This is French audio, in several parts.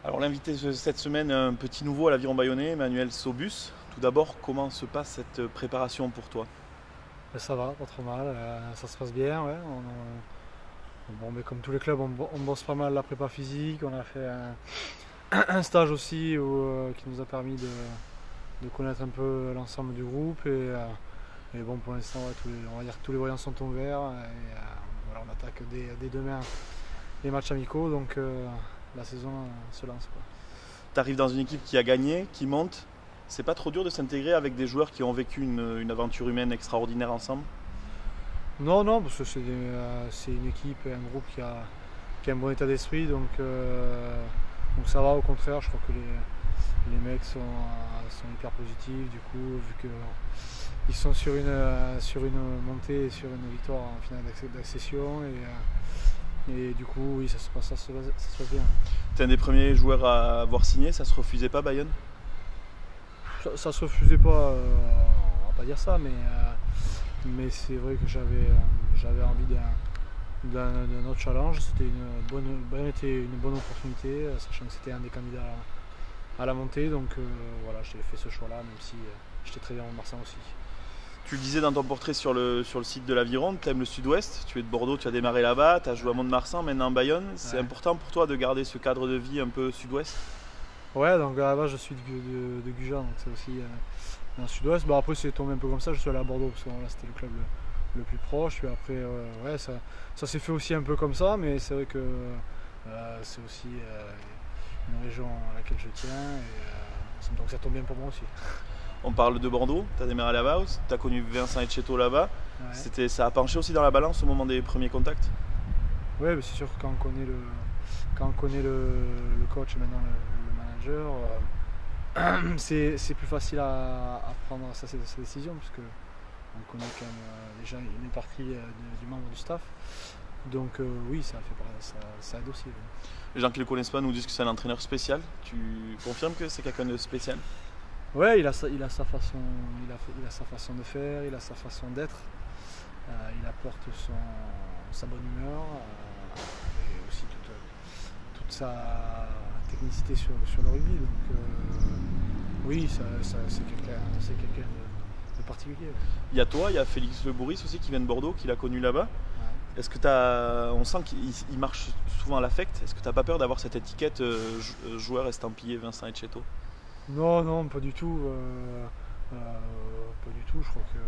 Alors l'invité cette semaine, un petit nouveau à l'Aviron Bayonnais, Emmanuel Sobus. Tout d'abord, comment se passe cette préparation pour toi? Ça va, pas trop mal, ça se passe bien. Ouais. Bon, mais comme tous les clubs, on bosse pas mal la prépa physique. On a fait un stage aussi qui nous a permis de connaître un peu l'ensemble du groupe. Et bon, pour l'instant, ouais, on va dire que tous les voyants sont ouverts. Voilà, on attaque dès demain les matchs amicaux, donc la saison se lance, quoi. Tu arrives dans une équipe qui a gagné, qui monte. C'est pas trop dur de s'intégrer avec des joueurs qui ont vécu une aventure humaine extraordinaire ensemble? Non, non, parce que c'est une équipe et un groupe qui a un bon état d'esprit, donc ça va. Au contraire, je crois que les mecs sont hyper positifs. Du coup, vu qu'ils sont sur une montée et sur une victoire en finale d'accession, et du coup, oui, ça se passe bien. Tu es un des premiers joueurs à avoir signé, ça se refusait pas Bayonne? Ça se refusait pas, on va pas dire ça, mais c'est vrai que j'avais envie d'un autre challenge. C'était une bonne opportunité, sachant que c'était un des candidats à la montée. Donc voilà, j'ai fait ce choix-là, même si j'étais très bien en Marsan aussi. Tu le disais dans ton portrait sur le site de l'Aviron, tu aimes le sud-ouest, tu es de Bordeaux, tu as démarré là-bas, tu as joué à Mont-de-Marsan, maintenant à Bayonne. C'est important pour toi de garder ce cadre de vie un peu sud-ouest? Ouais, donc là-bas je suis de Gujan, donc c'est aussi dans le sud-ouest. Bah, après c'est tombé un peu comme ça, je suis allé à Bordeaux parce que là c'était le club le plus proche. Puis après, ouais, ça s'est fait aussi un peu comme ça, mais c'est vrai que c'est aussi une région à laquelle je tiens, donc ça tombe bien pour moi aussi. On parle de Bordeaux, tu as démarré là-bas, tu as connu Vincent Etcheto là-bas. Ouais. Ça a penché aussi dans la balance au moment des premiers contacts? Ouais, mais c'est sûr que quand on connaît le coach et maintenant le manager, c'est plus facile à prendre sa décision, puisque on connaît quand même déjà une partie du membre du staff. Donc oui, ça aide aussi. Oui. Les gens qui ne le connaissent pas nous disent que c'est un entraîneur spécial. Tu confirmes que c'est quelqu'un de spécial? Ouais, il a sa façon, il a sa façon de faire, il a sa façon d'être. Il apporte sa bonne humeur et aussi toute sa technicité sur le rugby. Donc oui, c'est quelqu'un de particulier. Il y a toi, il y a Félix Le Bourris aussi qui vient de Bordeaux, qui l'a connu là-bas. Ouais. Est-ce que on sent qu'il marche souvent à l'affect? Est-ce que tu n'as pas peur d'avoir cette étiquette joueur estampillé Vincent Etcheto? Non, non, pas du tout. Pas du tout. Je crois que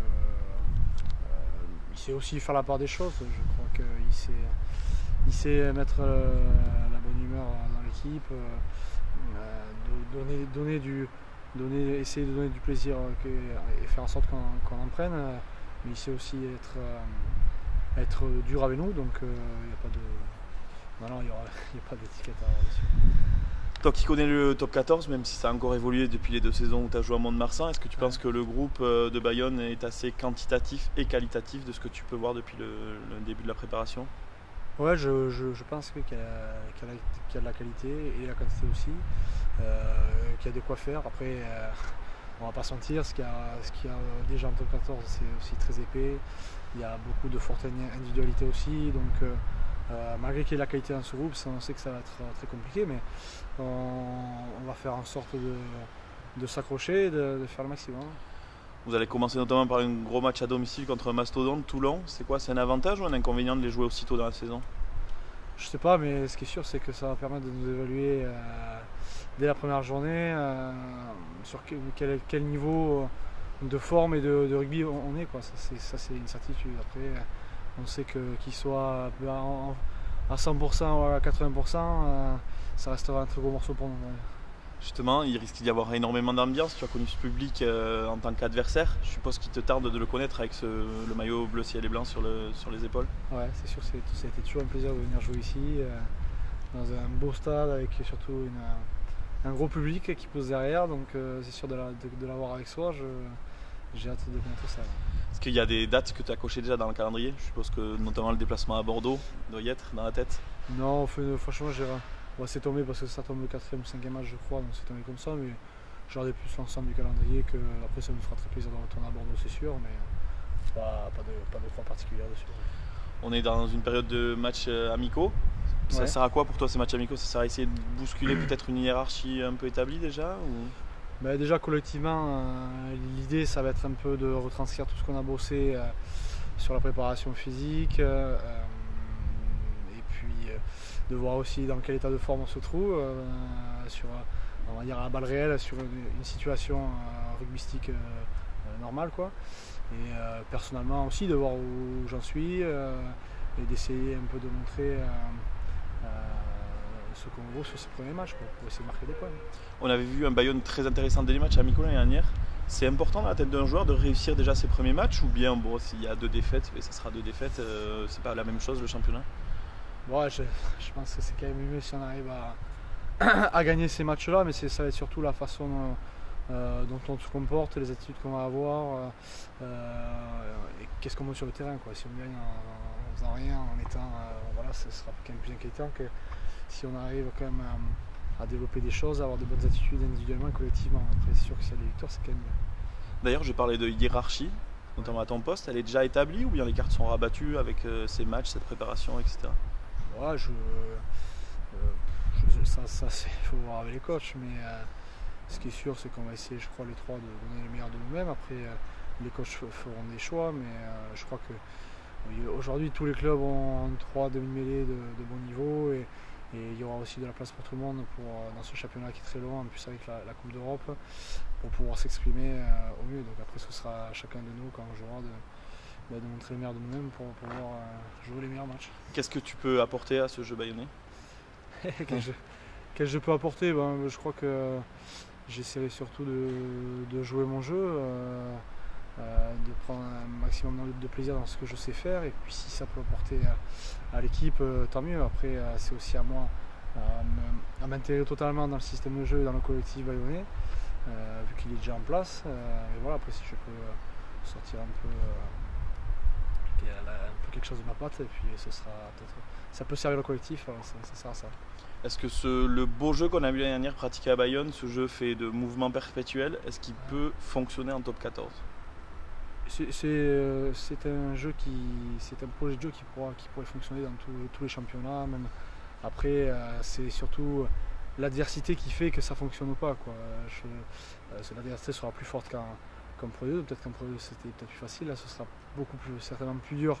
il sait aussi faire la part des choses. Je crois qu'il sait mettre la bonne humeur dans l'équipe, essayer de donner du plaisir et faire en sorte qu'on en prenne. Mais il sait aussi être dur avec nous, donc il n'y a pas de. Non, il n'y a pas d'étiquette à avoir dessus. Toi qui connais le top 14, même si ça a encore évolué depuis les 2 saisons où tu as joué à Mont-de-Marsan, est-ce que tu penses que le groupe de Bayonne est assez quantitatif et qualitatif de ce que tu peux voir depuis le début de la préparation? Ouais, je pense qu'il y a de la qualité et de la quantité aussi, qu'il y a de quoi faire. Après, on va pas se mentir, ce qu'il y a déjà en top 14, c'est aussi très épais. Il y a beaucoup de fortes individualités aussi, donc malgré qu'il y ait de la qualité dans ce groupe, on sait que ça va être très compliqué, mais on va faire en sorte de s'accrocher et de faire le maximum. Vous allez commencer notamment par un gros match à domicile contre un mastodonte, Toulon. C'est quoi? C'est un avantage ou un inconvénient de les jouer aussitôt dans la saison? Je sais pas, mais ce qui est sûr, c'est que ça va permettre de nous évaluer dès la première journée sur quel niveau de forme et de rugby on est, quoi. Ça, c'est une certitude. Après, on sait qu'il soit à 100% ou à 80%, ça restera un très gros morceau pour nous. Ouais. Justement, il risque d'y avoir énormément d'ambiance. Tu as connu ce public en tant qu'adversaire. Je suppose qu'il te tarde de le connaître avec le maillot bleu ciel et blanc sur les épaules. Ouais, c'est sûr, ça a été toujours un plaisir de venir jouer ici, dans un beau stade avec surtout un gros public qui pose derrière. Donc c'est sûr de l'avoir avec soi. J'ai hâte de connaître ça. Est-ce qu'il y a des dates que tu as cochées déjà dans le calendrier? Je suppose que notamment le déplacement à Bordeaux doit y être dans la tête. Non, franchement, c'est tombé parce que ça tombe le 4e ou 5e match, je crois, donc c'est tombé comme ça. Mais je regardais plus l'ensemble du calendrier, que après ça me fera très plaisir de retourner à Bordeaux, c'est sûr, mais pas de croix particulière dessus. On est dans une période de matchs amicaux. Ça sert à quoi pour toi ces matchs amicaux? Ça sert à essayer de bousculer peut-être une hiérarchie un peu établie déjà ou... Déjà collectivement, l'idée ça va être un peu de retranscrire tout ce qu'on a bossé sur la préparation physique et puis de voir aussi dans quel état de forme on se trouve sur on va dire à la balle réelle sur une situation rugbystique normale quoi. Et personnellement aussi de voir où j'en suis et d'essayer un peu de montrer ce qu'on vaut sur ces premiers matchs pour essayer de marquer des points. On avait vu un Bayonne très intéressant dès les matchs amicaux l'année dernière. C'est important dans la tête d'un joueur de réussir déjà ses premiers matchs ou bien bon, s'il y a 2 défaites, ça sera 2 défaites, c'est pas la même chose le championnat? Je pense que c'est quand même mieux si on arrive à gagner ces matchs-là, mais ça va être surtout la façon dont on se comporte, les attitudes qu'on va avoir et qu'est-ce qu'on montre sur le terrain. Quoi. Si on gagne en faisant rien, en étant. Ce sera quand même plus inquiétant que si on arrive quand même à développer des choses, à avoir de bonnes attitudes individuellement et collectivement. Après, c'est sûr que s'il y a des victoires, c'est quand même mieux. D'ailleurs, j'ai parlé de hiérarchie, notamment à ton poste. Elle est déjà établie ou bien les cartes sont rabattues avec ces matchs, cette préparation, etc. Ça il faut voir avec les coachs, mais ce qui est sûr, c'est qu'on va essayer, je crois, les 3 de donner le meilleur de nous-mêmes. Après, les coachs feront des choix, mais je crois que aujourd'hui, tous les clubs ont 3 demi-mêlées de bon niveau et il y aura aussi de la place pour tout le monde dans ce championnat qui est très long, en plus avec la Coupe d'Europe, pour pouvoir s'exprimer au mieux. Donc après, ce sera à chacun de nous, quand on jouera, de montrer le meilleur de nous-mêmes pour pouvoir jouer les meilleurs matchs. Qu'est-ce que tu peux apporter à ce jeu bayonnais? Quel jeu peux apporter? Je crois que j'essaierai surtout de jouer mon jeu, de prendre un maximum de plaisir dans ce que je sais faire, et puis si ça peut apporter à l'équipe, tant mieux. Après, c'est aussi à moi à m'intégrer totalement dans le système de jeu et dans le collectif bayonnais, vu qu'il est déjà en place. Et voilà, après si je peux sortir un peu quelque chose de ma patte, et puis ça peut servir le collectif, alors ça sert à ça. Est-ce que le beau jeu qu'on a vu l'année dernière pratiqué à Bayonne, ce jeu fait de mouvements perpétuels, est-ce qu'il peut fonctionner en top 14? C'est un projet de jeu qui pourrait fonctionner dans tous les championnats. Même. Après, c'est surtout l'adversité qui fait que ça ne fonctionne pas. L'adversité sera plus forte qu'en Pro 2. Peut-être qu'en Pro 2 c'était peut-être plus facile. Là, ce sera certainement plus dur.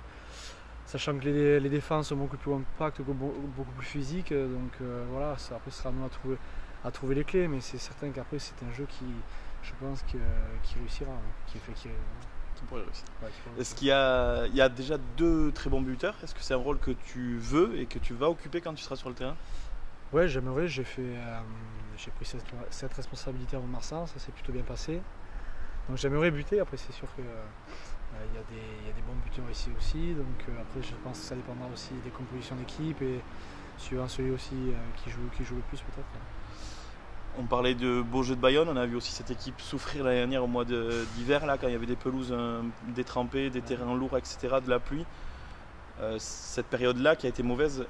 Sachant que les défenses sont beaucoup plus compactes, beaucoup plus physiques. Donc après, ce sera à nous à trouver les clés. Mais c'est certain qu'après, c'est un jeu qui, je pense, qui réussira. Ouais, est-ce qu'il y a déjà 2 très bons buteurs? Est-ce que c'est un rôle que tu veux et que tu vas occuper quand tu seras sur le terrain? Ouais, j'aimerais. J'ai pris cette responsabilité avant Marsan, ça s'est plutôt bien passé. Donc j'aimerais buter. Après, c'est sûr que il y a des bons buteurs ici aussi. Donc après, je pense que ça dépendra aussi des compositions d'équipe et suivant celui aussi qui joue le plus peut-être. On parlait de beau jeu de Bayonne, on a vu aussi cette équipe souffrir l'année dernière au mois d'hiver, là, quand il y avait des pelouses détrempées, des terrains lourds, etc., de la pluie. Cette période-là qui a été mauvaise,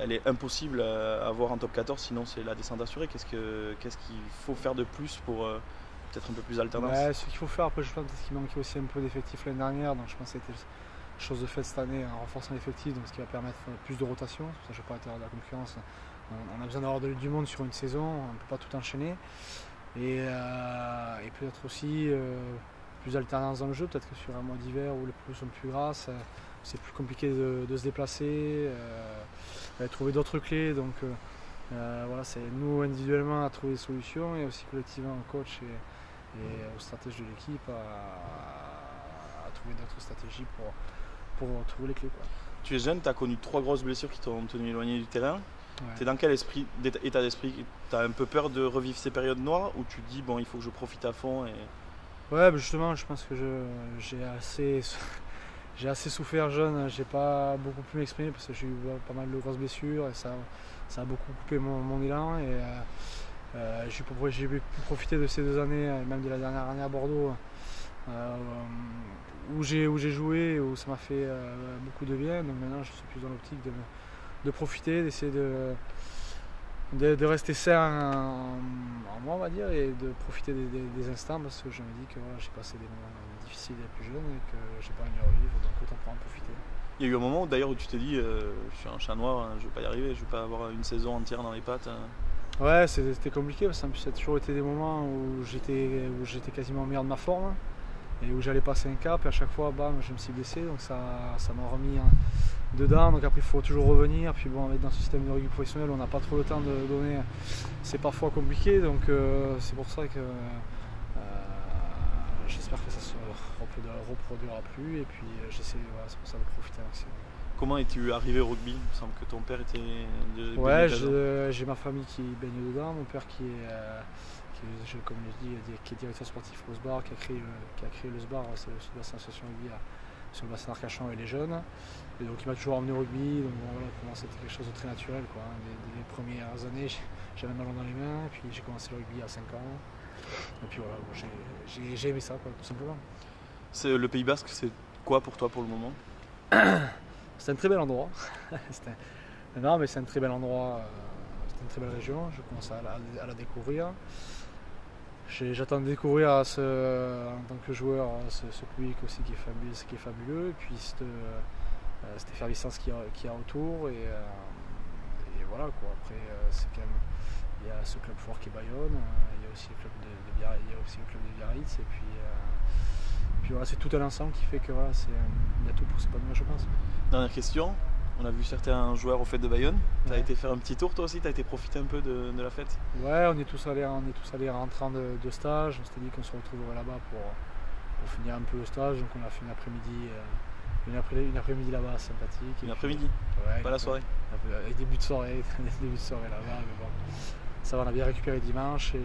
elle est impossible à avoir en top 14, sinon c'est la descente assurée. Qu'est-ce qu'il faut faire de plus pour peut-être un peu plus d'alternance? Ce qu'il faut faire, après je pense qu'il manquait aussi un peu d'effectifs l'année dernière, donc je pense que c'était chose de fait cette année en renforçant l'effectif, donc ce qui va permettre plus de rotation. Ça, je ne vais pas être hors de la concurrence. On a besoin d'avoir du monde sur une saison, on ne peut pas tout enchaîner. Et peut-être aussi plus d'alternance dans le jeu, peut-être que sur un mois d'hiver où les pelouses sont plus grasses, c'est plus compliqué de se déplacer, trouver d'autres clés. Donc c'est nous individuellement à trouver des solutions et aussi collectivement au coach et aux stratèges de l'équipe à trouver d'autres stratégies pour trouver les clés. Quoi. Tu es jeune, tu as connu 3 grosses blessures qui t'ont tenu éloigné du terrain. Ouais. Tu es dans quel état d'esprit? Tu as un peu peur de revivre ces périodes noires ou tu te dis bon, il faut que je profite à fond Ouais, justement, je pense que j'ai assez souffert jeune, j'ai pas beaucoup pu m'exprimer parce que j'ai eu pas mal de grosses blessures et ça a beaucoup coupé mon élan et j'ai pu profiter de ces 2 années, même de la dernière année à Bordeaux où j'ai joué, où ça m'a fait beaucoup de bien. Donc maintenant je suis plus dans l'optique de profiter, d'essayer de rester sain en moi, on va dire, et de profiter des instants parce que je me dis que j'ai passé des moments difficiles et plus jeunes et que j'ai pas envie de revivre, donc autant pouvoir en profiter. Il y a eu un moment d'ailleurs où tu t'es dit je suis un chat noir, hein, je vais pas y arriver, je vais pas avoir une saison entière dans les pattes. Ouais, c'était compliqué parce que ça a toujours été des moments où j'étais quasiment au meilleur de ma forme et où j'allais passer un cap et à chaque fois bam, je me suis blessé, donc ça m'a remis dedans. Donc après il faut toujours revenir, puis bon, avec dans ce système de rugby professionnel on n'a pas trop le temps de donner, c'est parfois compliqué, donc c'est pour ça que j'espère que ça se reproduira plus et puis j'essaie, voilà, c'est pour ça de profiter un maximum. Comment es-tu arrivé au rugby? Il me semble que ton père était Ouais, j'ai ma famille qui baigne dedans, mon père qui est comme je dis, qui est directeur sportif au SBAR, qui a créé le SBAR, c'est le Sud-Bassin Association Rugby sur le bassin d'Arcachon et les jeunes. Et donc il m'a toujours emmené au rugby, donc bon, voilà, pour moi c'était quelque chose de très naturel, quoi. Dès les premières années, j'avais un ballon dans les mains, et puis j'ai commencé le rugby à 5 ans. Et puis voilà, bon, j'ai aimé ça, quoi, tout simplement. Le Pays Basque, c'est quoi pour toi pour le moment? C'est un très bel endroit. Non, mais c'est un très bel endroit. C'est une très belle région. Je commence à la découvrir. J'attends de découvrir en tant que joueur ce public aussi qui est fabuleux. Et puis cette effervescence qu'il y a autour. Et voilà quoi. Après, c'est quand même, il y a ce club fort qui est Bayonne. Il y a aussi le club de Biarritz. Et puis voilà, c'est tout un ensemble qui fait que voilà, il y a tout pour s'épanouir, je pense. Dernière question, on a vu certains joueurs aux fêtes de Bayonne. Tu as Ouais. été faire un petit tour toi aussi, tu as été profiter un peu de la fête? Ouais, on est tous allés rentrant de stage. On s'était dit qu'on se retrouverait là-bas pour finir un peu le stage. Donc on a fait une après-midi là-bas sympathique. Une après-midi, Ouais, pas la soirée. Avec début de soirée là-bas. Mais bon, ça va, on a bien récupéré dimanche. Et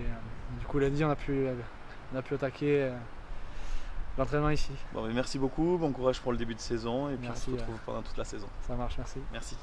du coup lundi on a pu attaquer l'entraînement ici. Bon, mais merci beaucoup, bon courage pour le début de saison et puis Merci, on se retrouve pendant toute la saison. Ça marche, merci. Merci.